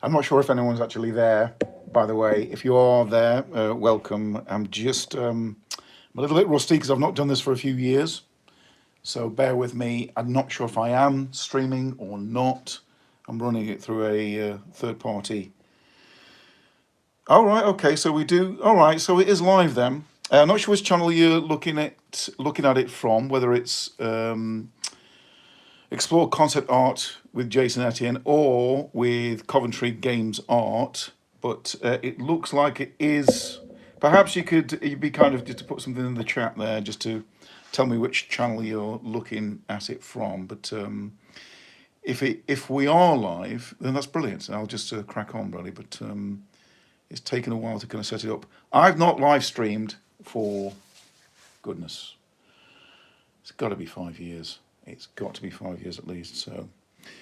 I'm not sure if anyone's actually there, by the way. If you are there, welcome. I'm a little bit rusty because I've not done this for a few years. So bear with me. I'm not sure if I am streaming or not. I'm running it through a third party. All right, okay, so we do. All right, so it is live then. I'm not sure which channel you're looking at it from, whether it's Explore Concept Art with Jason Etienne or with Coventry Games Art, but it looks like it is. Perhaps you'd be kind of just to put something in the chat there, just to tell me which channel you're looking at it from. But if we are live, then that's brilliant. I'll just crack on, really. But it's taken a while to kind of set it up. I've not live streamed for goodness. It's got to be 5 years. It's got to be 5 years at least. So,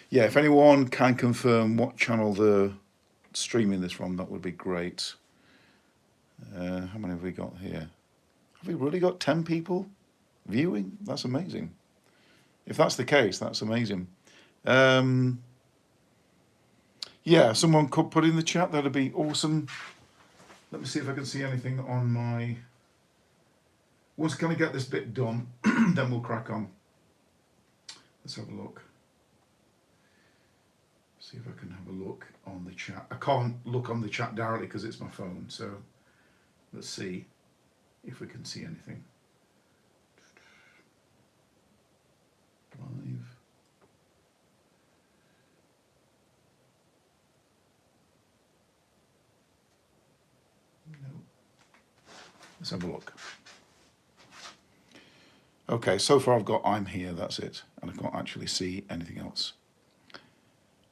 yeah, if anyone can confirm what channel they're streaming this from, that would be great. How many have we got here? Have we really got 10 people viewing? That's amazing. If that's the case, that's amazing. Yeah, someone could put in the chat. That'd be awesome. Let me see if I can see anything on my... Once I get this bit done, then we'll crack on. Let's have a look. See if I can have a look on the chat. I can't look on the chat directly because it's my phone. So let's see if we can see anything. Live. No. Let's have a look. Okay, so far I've got I'm here, that's it. And I can't actually see anything else.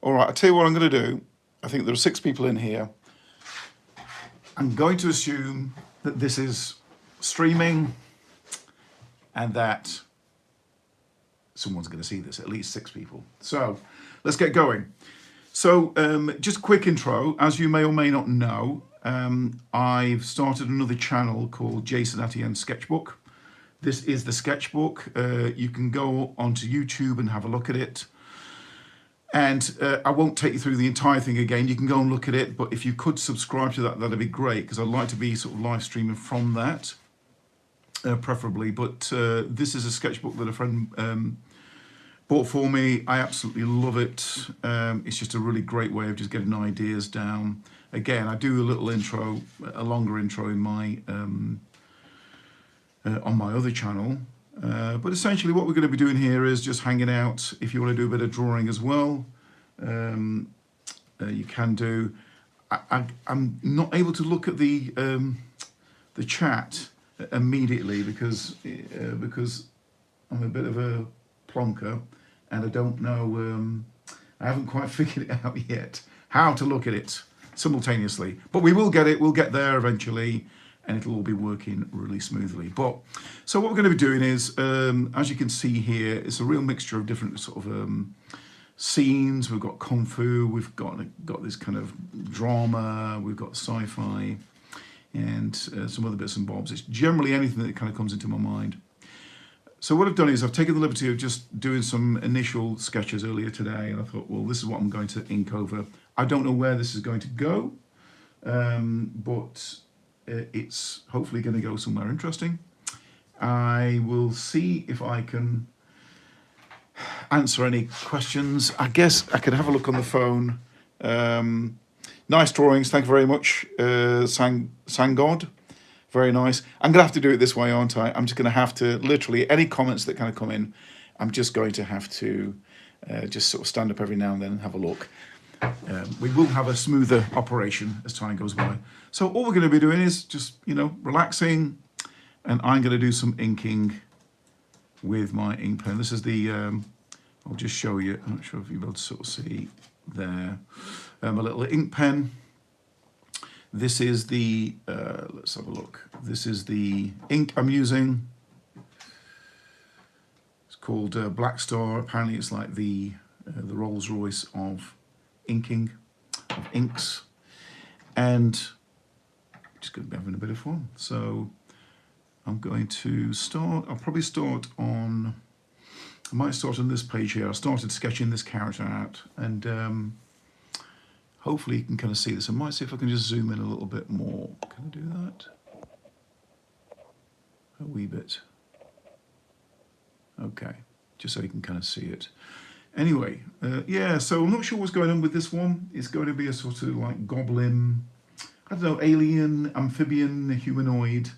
All right, I'll tell you what I'm going to do. I think there are 6 people in here. I'm going to assume that this is streaming and that someone's going to see this, at least 6 people. So let's get going. So just a quick intro. As you may or may not know, I've started another channel called Jason Etienne Sketchbook. This is the sketchbook. You can go onto YouTube and have a look at it. And I won't take you through the entire thing again. You can go and look at it. But if you could subscribe to that, that'd be great, because I'd like to be sort of live streaming from that, preferably. But this is a sketchbook that a friend bought for me. I absolutely love it. It's just a really great way of just getting ideas down. Again, I do a little intro, a longer intro in my... on my other channel, but essentially what we're going to be doing here is just hanging out. If you want to do a bit of drawing as well, you can do. I'm not able to look at the chat immediately because I'm a bit of a plonker and I don't know. I haven't quite figured it out yet how to look at it simultaneously, but we will get it. We'll get there eventually. And it'll all be working really smoothly. But so what we're going to be doing is, as you can see here, it's a real mixture of different sort of scenes. We've got kung fu, we've got this kind of drama, we've got sci-fi, and some other bits and bobs. It's generally anything that kind of comes into my mind. So what I've done is I've taken the liberty of just doing some initial sketches earlier today, and I thought, well, this is what I'm going to ink over. I don't know where this is going to go, but it's hopefully going to go somewhere interesting. I will see if I can answer any questions. I guess I could have a look on the phone. Nice drawings, thank you very much, Sangod. Very nice. I'm going to have to do it this way, aren't I? I'm just going to have to, literally, any comments that kind of come in, I'm just going to have to just sort of stand up every now and then and have a look. We will have a smoother operation as time goes by. So all we're going to be doing is just, relaxing, and I'm going to do some inking with my ink pen. This is the, I'll just show you, I'm not sure if you'll be able to sort of see there, a little ink pen. This is the, let's have a look. This is the ink I'm using. It's called Black Star. Apparently it's like the Rolls Royce of inking, of inks. And just going to be having a bit of fun. So I'm going to start, I'll probably start on, I might start on this page here. I started sketching this character out, and hopefully you can kind of see this. I might see if I can just zoom in a little bit more. Can I do that? A wee bit. Okay, just so you can kind of see it. Anyway, yeah, so I'm not sure what's going on with this one. It's going to be a sort of like goblin, I don't know, alien, amphibian, humanoid,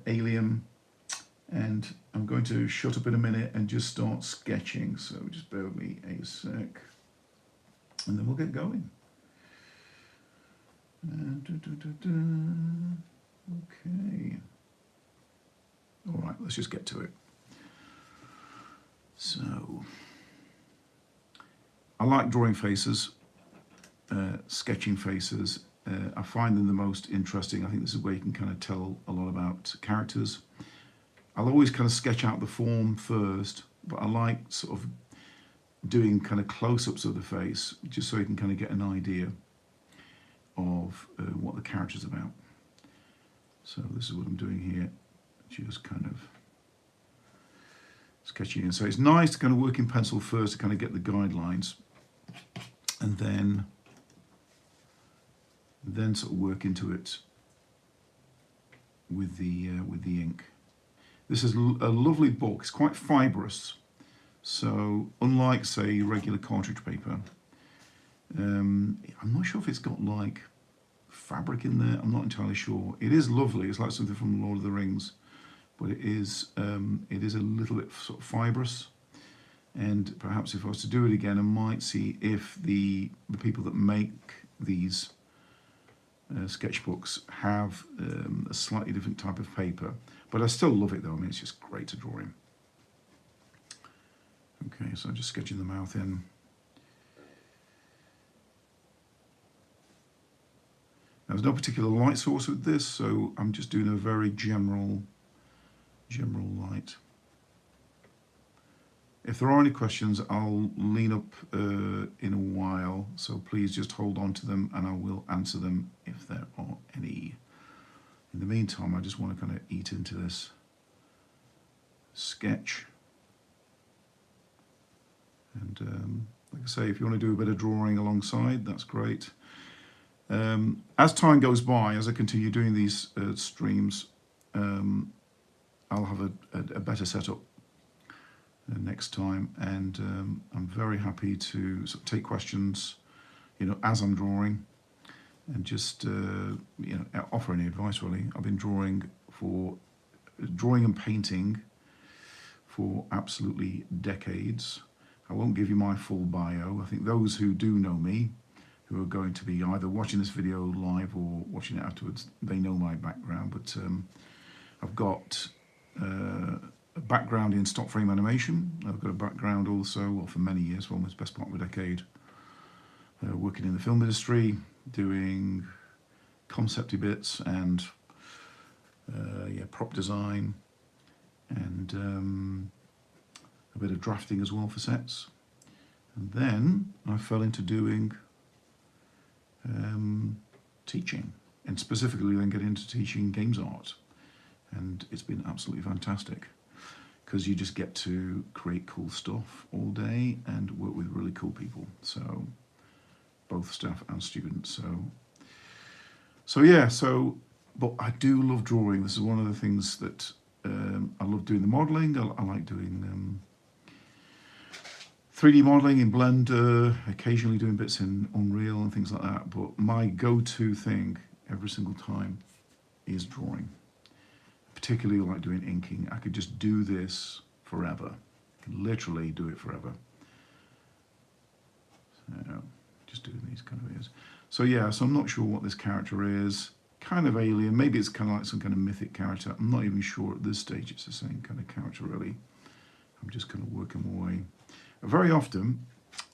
alien. And I'm going to shut up in a minute and just start sketching. So just bear with me a sec. And then we'll get going. Okay. All right, let's just get to it. So, I like drawing faces, sketching faces. I find them the most interesting. I think this is where you can kind of tell a lot about characters. I'll always kind of sketch out the form first, but I like sort of doing kind of close-ups of the face, just so you can kind of get an idea of what the character's about. So this is what I'm doing here, just kind of sketching in. So it's nice to kind of work in pencil first to kind of get the guidelines, and then sort of work into it with the ink. This is a lovely book. It's quite fibrous, so unlike say regular cartridge paper, I'm not sure if it's got like fabric in there. I'm not entirely sure. It is lovely. It's like something from Lord of the Rings, but it is a little bit sort of fibrous. And perhaps if I was to do it again, I might see if the people that make these sketchbooks have a slightly different type of paper. But I still love it though. I mean, it's just great to draw in. Okay, so I'm just sketching the mouth in. Now, there's no particular light source with this, so I'm just doing a very general light. If there are any questions, I'll lean up in a while, so please just hold on to them and I will answer them if there are any. In the meantime, I just want to kind of eat into this sketch. And like I say, if you want to do a bit of drawing alongside, that's great. As time goes by, as I continue doing these streams, I'll have a better setup next time, and I'm very happy to sort of take questions, you know, as I'm drawing, and just you know, offer any advice really. I've been drawing and painting for absolutely decades. I won't give you my full bio. I think those who do know me, who are going to be either watching this video live or watching it afterwards, they know my background. But I've got a background in stop frame animation. I've got a background also, well, for many years, for almost best part of a decade, working in the film industry, doing concepty bits and yeah, prop design, and a bit of drafting as well for sets. And then I fell into doing teaching, and specifically then get into teaching games art. And it's been absolutely fantastic, because you just get to create cool stuff all day and work with really cool people. So both staff and students. So yeah, but I do love drawing. This is one of the things that I love doing the modeling. I like doing 3D modeling in Blender, occasionally doing bits in Unreal and things like that. But my go-to thing every single time is drawing. Particularly like doing inking. I could just do this forever. I could literally do it forever. So just doing these kind of videos. So yeah, so I'm not sure what this character is. Kind of alien. Maybe it's kind of like some kind of mythic character. I'm not even sure at this stage it's the same kind of character really. I'm just kind of working my way. Very often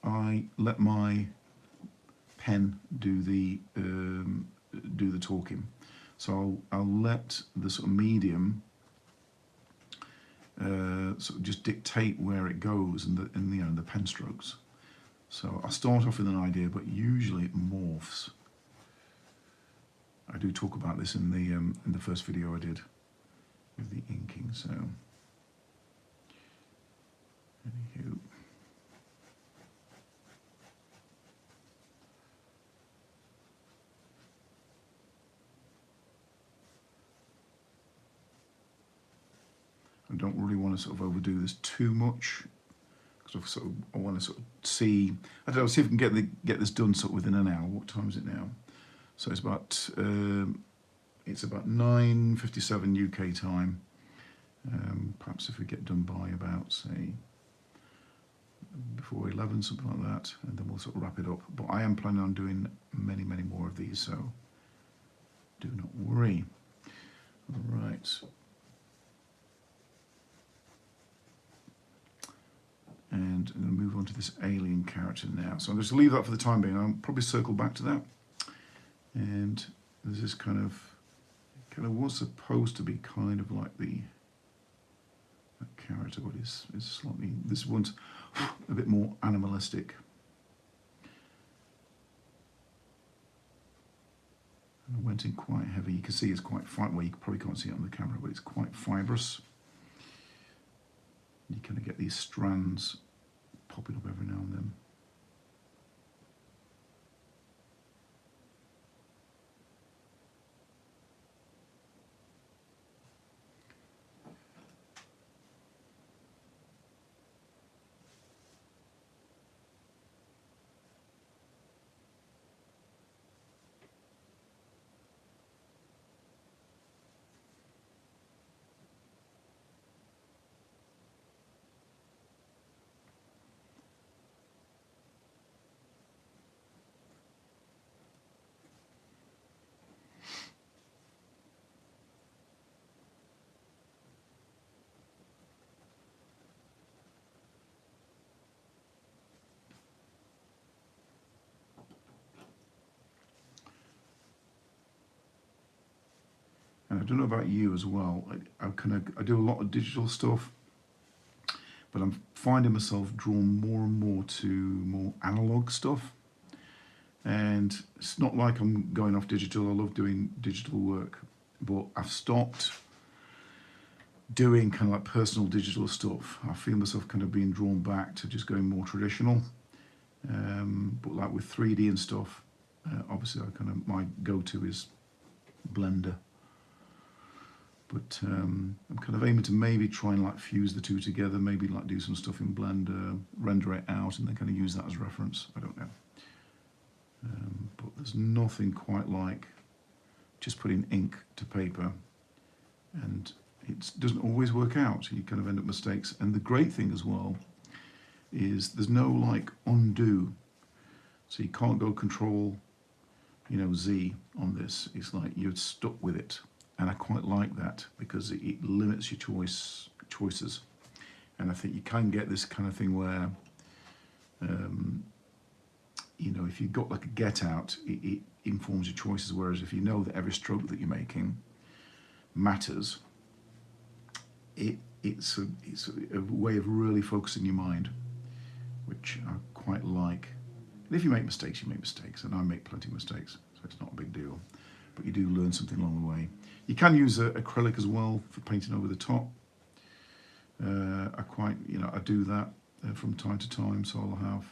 I let my pen do the talking. So I'll let the sort of medium sort of just dictate where it goes and you know, the pen strokes. So I'll start off with an idea, but usually it morphs. I do talk about this in the first video I did with the inking. So anywho. don't really want to sort of overdo this too much, because I want to sort of see, I don't know, see if we can get this done sort of within an hour. What time is it now? So it's about 9:57 UK time. Perhaps if we get done by about, say, before 11, something like that, and then we'll sort of wrap it up. But I am planning on doing many, many more of these, so do not worry. All right. And I'm going to move on to this alien character now. So I'm just going to leave that for the time being. I'll probably circle back to that. And there's this kind of was supposed to be kind of like that character, but is slightly, this one's a bit more animalistic. And I went in quite heavy. You can see it's quite fine. Well, you probably can't see it on the camera, but it's quite fibrous. You kind of get these strands popping up every now and then. And I don't know about you as well. I do a lot of digital stuff, but I'm finding myself drawn more and more to more analog stuff. And it's not like I'm going off digital. I love doing digital work, but I've stopped doing kind of like personal digital stuff. I feel myself kind of being drawn back to just going more traditional. But like with 3D and stuff, obviously my go-to is Blender. But I'm kind of aiming to maybe try and like fuse the two together, maybe like do some stuff in Blender, render it out, and then kind of use that as reference. I don't know. But there's nothing quite like just putting ink to paper, and it doesn't always work out. You kind of end up mistakes. And the great thing as well is there's no like undo. So you can't go Control, Z on this. It's like you're stuck with it. And I quite like that because it limits your choices. And I think you can get this kind of thing where, if you've got like a get out, it informs your choices. Whereas if you know that every stroke that you're making matters, it's a way of really focusing your mind, which I quite like. And if you make mistakes, you make mistakes. And I make plenty of mistakes, so it's not a big deal. But you do learn something along the way. You can use acrylic as well for painting over the top. I do that from time to time, so I'll have,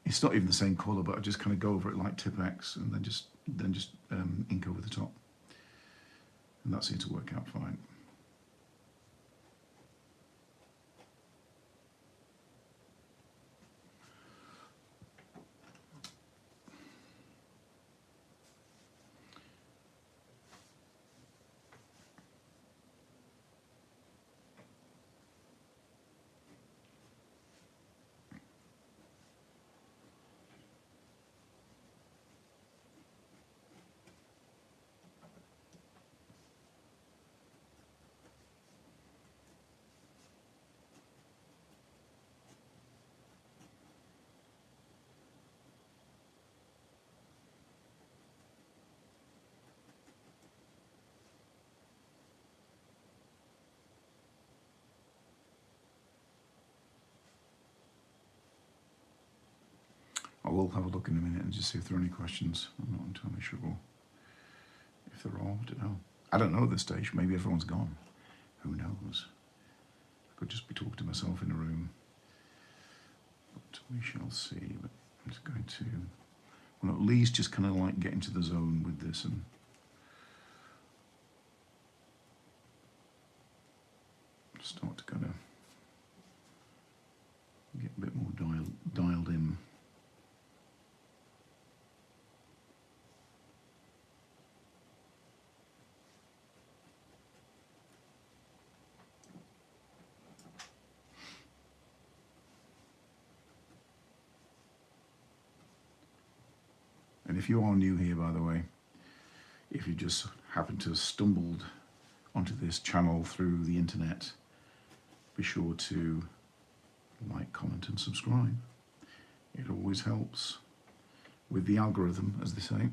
it's not even the same colour, but I just kind of go over it like Tip-X and then just ink over the top. And that seems to work out fine. I will have a look in a minute and just see if there are any questions. I'm not entirely sure if there are. I don't know. I don't know at this stage. Maybe everyone's gone. Who knows? I could just be talking to myself in a room. But we shall see. But I'm just going to, at least just kind of like get into the zone with this and start to kind of get a bit more dialed in. And if you are new here, by the way, if you just happen to have stumbled onto this channel through the internet, be sure to like, comment and subscribe. It always helps with the algorithm, as they say.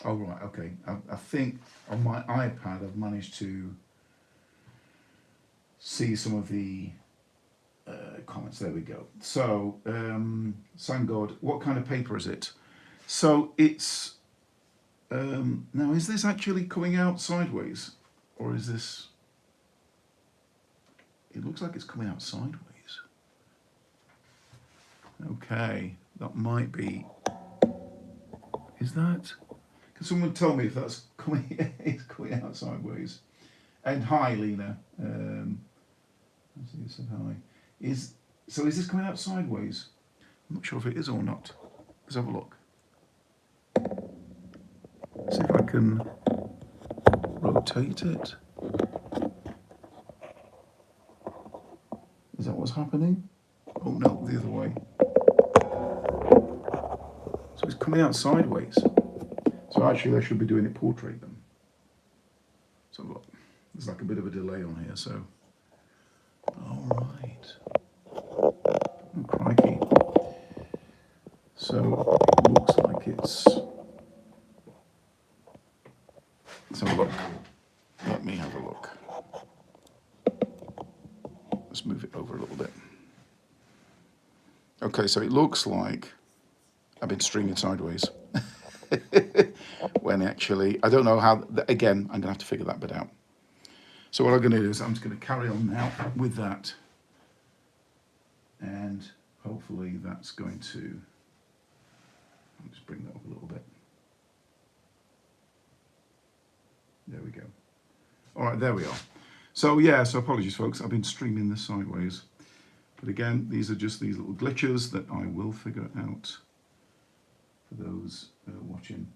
Oh, right, okay. I think on my iPad I've managed to see some of the comments. There we go. So, Sangod, what kind of paper is it? So it's, now is this actually coming out sideways? Or is this, it looks like it's coming out sideways. Okay, that might be, is that? Can someone tell me if that's coming, it's coming out sideways? And hi, Lena. I see you said hi. So is this coming out sideways? I'm not sure if it is or not. Let's have a look. See if I can rotate it. Is that what's happening? Oh no, the other way. So it's coming out sideways. So actually I should be doing it portrait then. So look, there's like a bit of a delay on here, so. All right. Oh, crikey. So it looks like it's. Let's have a look. Let me have a look. Let's move it over a little bit. Okay, so it looks like I've been streaming sideways. When actually, I don't know how, again, I'm going to have to figure that bit out. So what I'm going to do is I'm just going to carry on now with that. And hopefully that's going to, I'll just bring that up a little bit. There we go. All right, there we are. So yeah, so apologies folks, I've been streaming this sideways. But again, these are just these little glitches that I will figure out for those watching.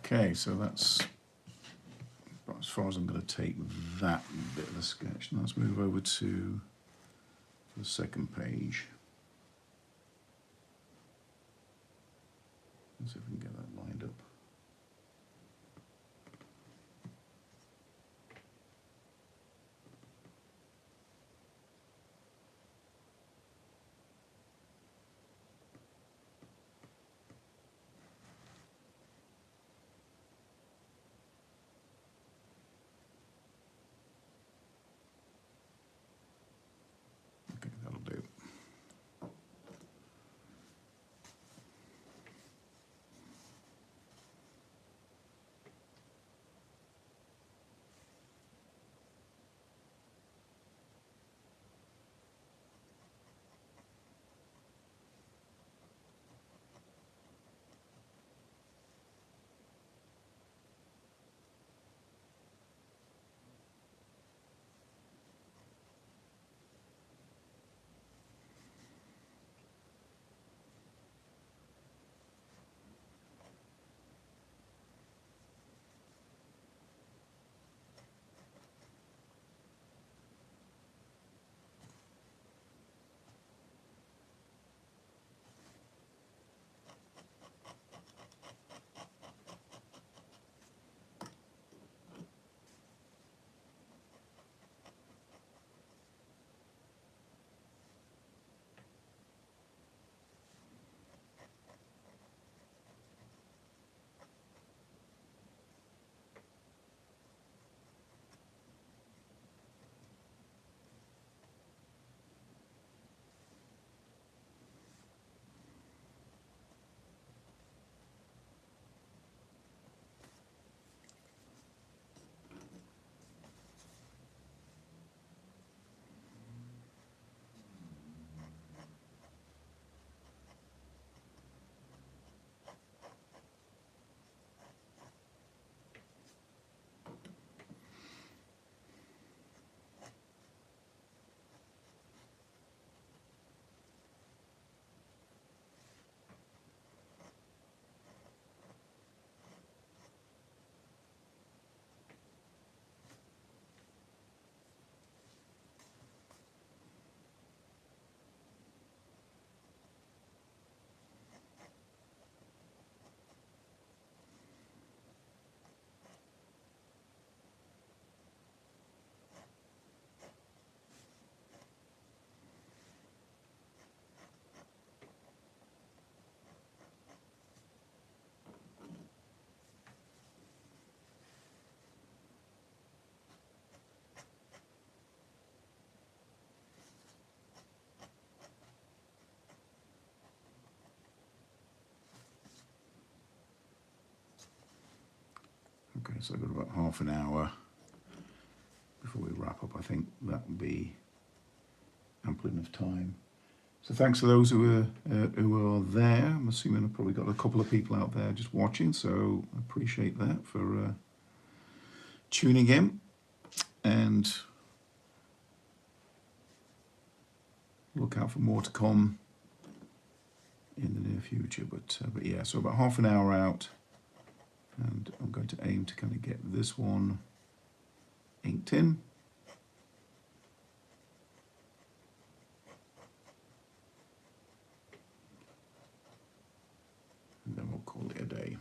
Okay, so that's about as far as I'm going to take that bit of the sketch. Now let's move over to the second page. Let's see if we can get that lined up. Okay, that'll do. Okay, so I've got about half an hour before we wrap up. I think that will be ample enough time. So thanks for those who are there. I'm assuming I've probably got a couple of people out there just watching, so I appreciate that for tuning in, and look out for more to come in the near future. But yeah, so about half an hour out, and I'm going to aim to kind of get this one inked in. And then we'll call it a day.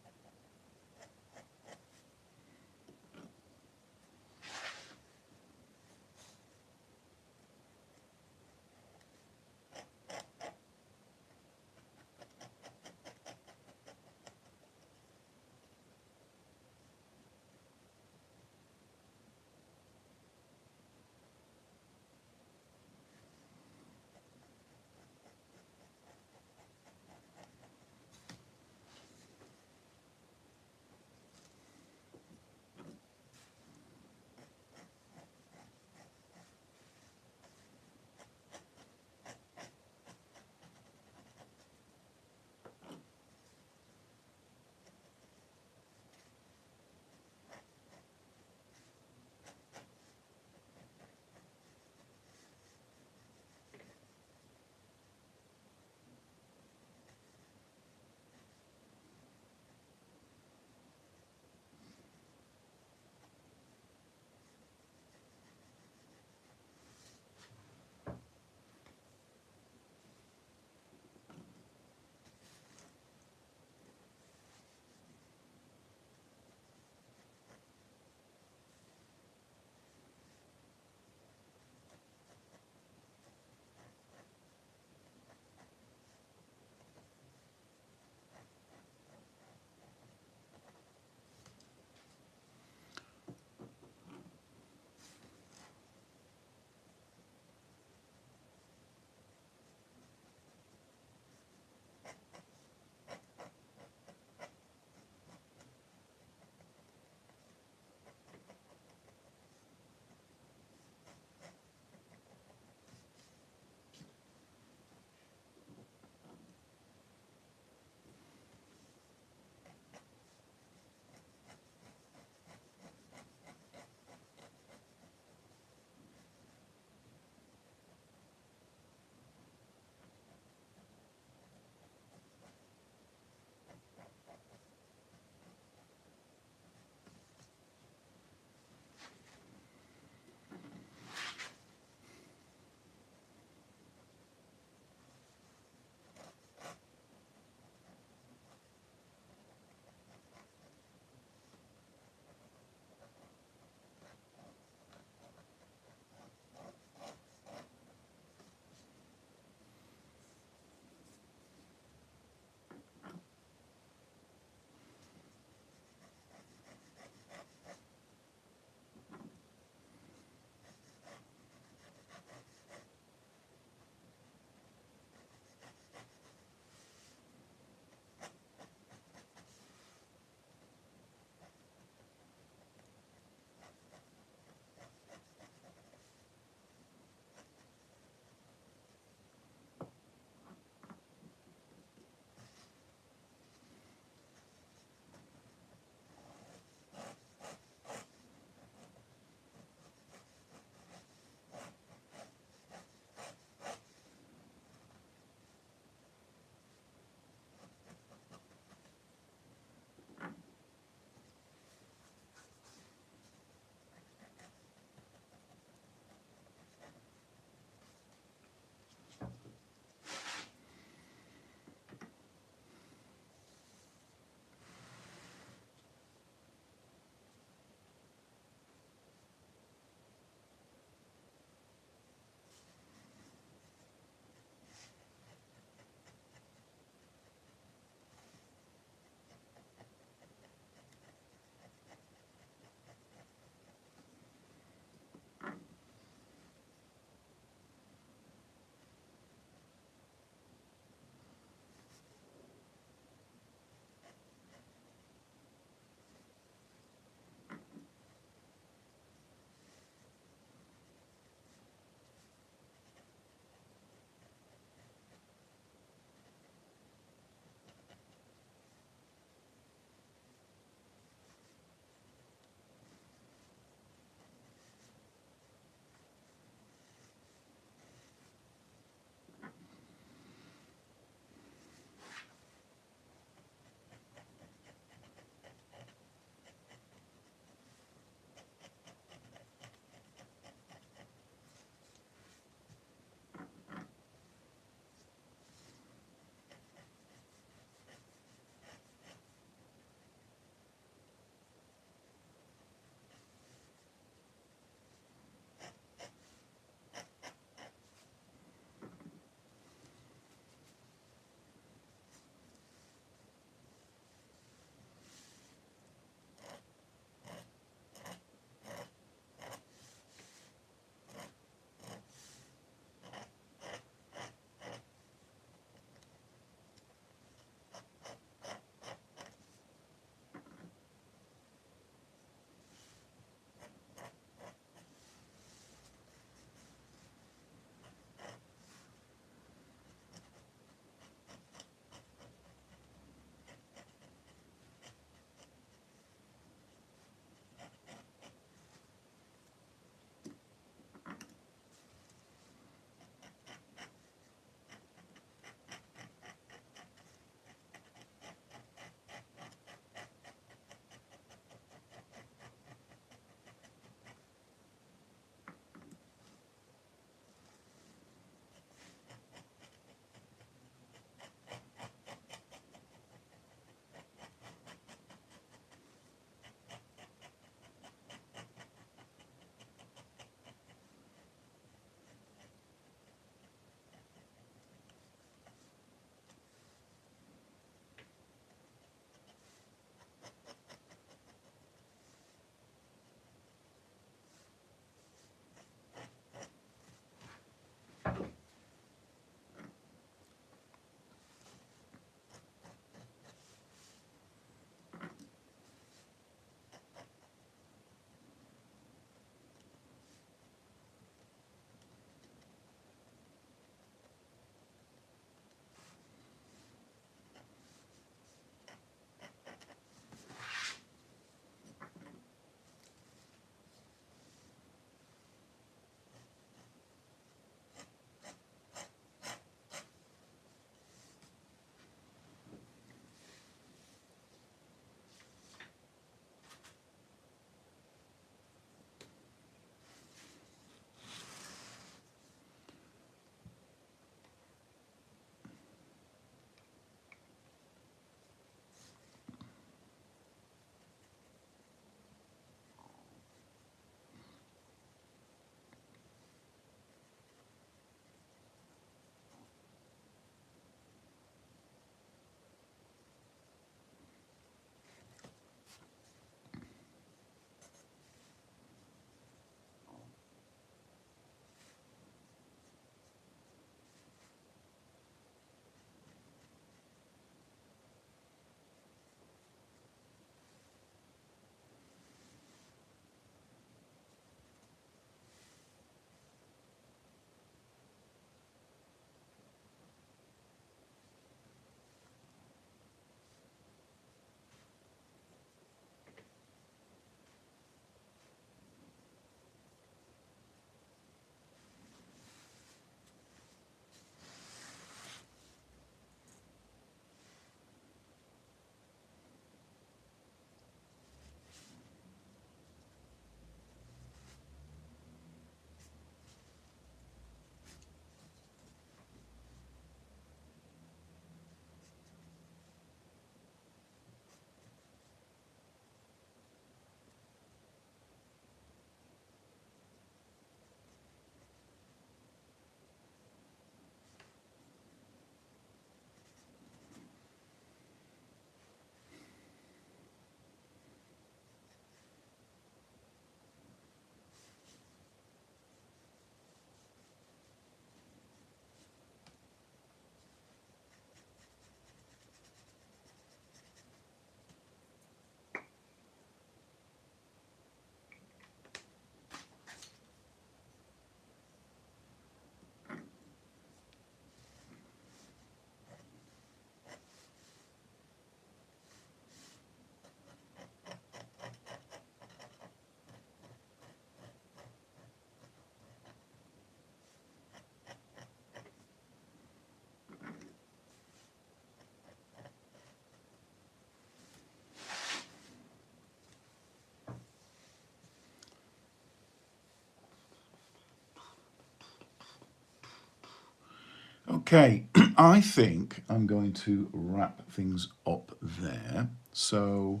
Okay, I think I'm going to wrap things up there. So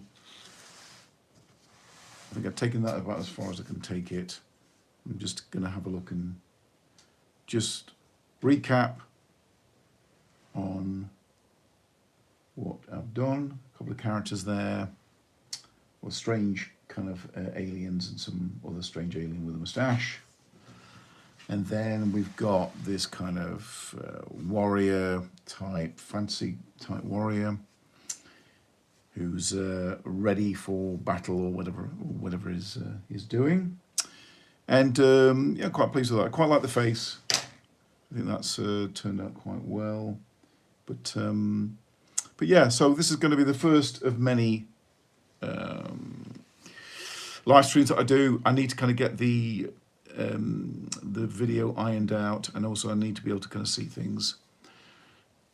I think I've taken that about as far as I can take it. I'm just going to have a look and just recap on what I've done. A couple of characters there, or strange kind of aliens, and some other strange alien with a moustache. And then we've got this kind of warrior type, fancy type warrior who's ready for battle or whatever he's doing. And yeah, quite pleased with that. I quite like the face. I think that's turned out quite well. But yeah, so this is going to be the first of many live streams that I do. I need to kind of get the video ironed out, and also I need to be able to kind of see things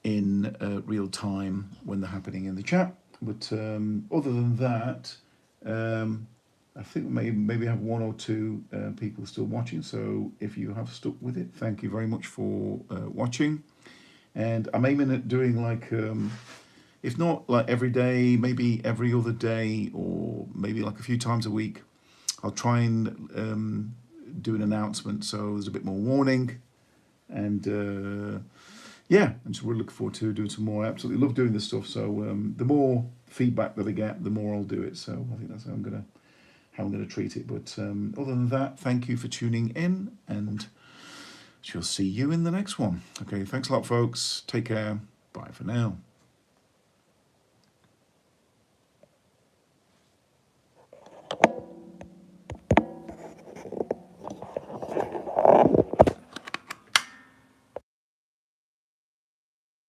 in real time when they're happening in the chat. But other than that, I think maybe have one or two people still watching. So if you have stuck with it, thank you very much for watching. And I'm aiming at doing like, if not like every day, maybe every other day, or maybe like a few times a week. I'll try and do an announcement so there's a bit more warning. And yeah, I'm just really looking forward to doing some more. I absolutely love doing this stuff. So the more feedback that I get, the more I'll do it. So I think that's how I'm gonna treat it. But other than that, thank you for tuning in, and she'll see you in the next one. Okay, thanks a lot, folks. Take care. Bye for now.